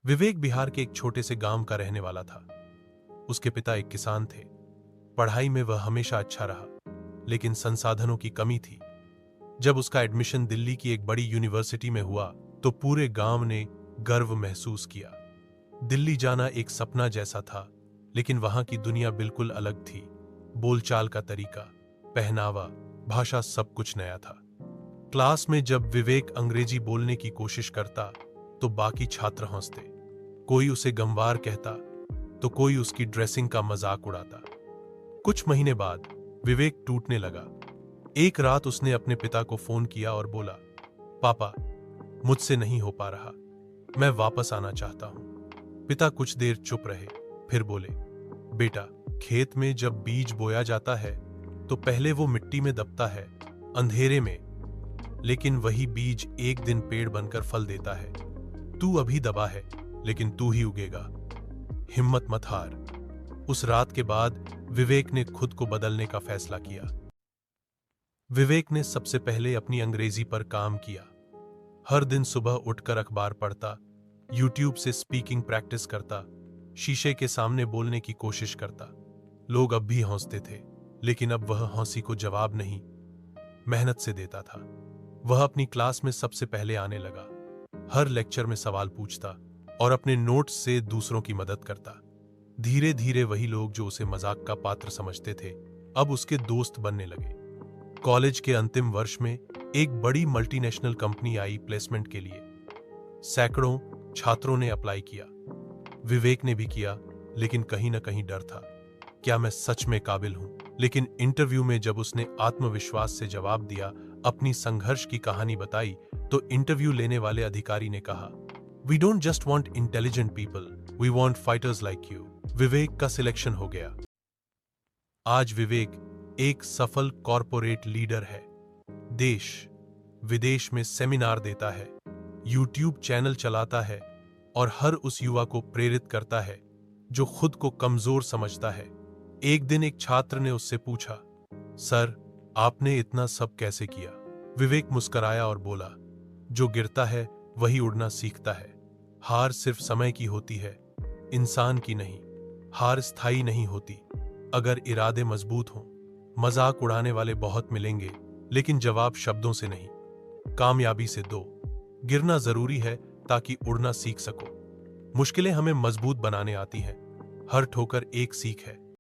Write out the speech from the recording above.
विवेक बिहार के एक छोटे से गांव का रहने वाला था। उसके पिता एक किसान थे। पढ़ाई में वह हमेशा अच्छा रहा, लेकिन संसाधनों की कमी थी। जब उसका एडमिशन दिल्ली की एक बड़ी यूनिवर्सिटी में हुआ, तो पूरे गांव ने गर्व महसूस किया। दिल्ली जाना एक सपना जैसा था, लेकिन वहां की दुनिया बिल्कुल अलग थी। बोलचाल का तरीका, पहनावा, भाषा, सब कुछ नया था। क्लास में जब विवेक अंग्रेजी बोलने की कोशिश करता, तो बाकी छात्र हंसते। कोई उसे गंवार कहता, तो कोई उसकी ड्रेसिंग का मजाक उड़ाता। कुछ महीने बाद विवेक टूटने लगा। एक रात उसने अपने पिता को फोन किया और बोला, पापा, मुझसे नहीं हो पा रहा, मैं वापस आना चाहता हूं। पिता कुछ देर चुप रहे, फिर बोले, बेटा, खेत में जब बीज बोया जाता है तो पहले वो मिट्टी में दबता है, अंधेरे में, लेकिन वही बीज एक दिन पेड़ बनकर फल देता है। तू अभी दबा है, लेकिन तू ही उगेगा। हिम्मत मत हार। उस रात के बाद विवेक ने खुद को बदलने का फैसला किया। विवेक ने सबसे पहले अपनी अंग्रेजी पर काम किया। हर दिन सुबह उठकर अखबार पढ़ता, यूट्यूब से स्पीकिंग प्रैक्टिस करता, शीशे के सामने बोलने की कोशिश करता। लोग अब भी हंसते थे, लेकिन अब वह हंसी को जवाब नहीं, मेहनत से देता था। वह अपनी क्लास में सबसे पहले आने लगा, हर लेक्चर में सवाल पूछता और अपने नोट्स से दूसरों की मदद करता। धीरे धीरे वही लोग जो उसे मजाक का पात्र समझते थे, अब उसके दोस्त बनने लगे। कॉलेज के अंतिम वर्ष में एक बड़ी मल्टीनेशनल कंपनी आई प्लेसमेंट के लिए। सैकड़ों छात्रों ने अप्लाई किया, विवेक ने भी किया, लेकिन कहीं ना कहीं डर था, क्या मैं सच में काबिल हूं? लेकिन इंटरव्यू में जब उसने आत्मविश्वास से जवाब दिया, अपनी संघर्ष की कहानी बताई, तो इंटरव्यू लेने वाले अधिकारी ने कहा, we don't just want intelligent people, we want fighters like you. Vivek का सिलेक्शन हो गया। आज विवेक एक सफल कॉरपोरेट लीडर है। देश विदेश में सेमिनार देता है, यूट्यूब चैनल चलाता है और हर उस युवा को प्रेरित करता है जो खुद को कमजोर समझता है। एक दिन एक छात्र ने उससे पूछा, सर, आपने इतना सब कैसे किया? विवेक मुस्कुराया और बोला, जो गिरता है वही उड़ना सीखता है। हार सिर्फ समय की होती है, इंसान की नहीं। हार स्थायी नहीं होती। अगर इरादे मजबूत हों, मजाक उड़ाने वाले बहुत मिलेंगे, लेकिन जवाब शब्दों से नहीं, कामयाबी से दो। गिरना जरूरी है ताकि उड़ना सीख सको। मुश्किलें हमें मजबूत बनाने आती हैं, हर ठोकर एक सीख है।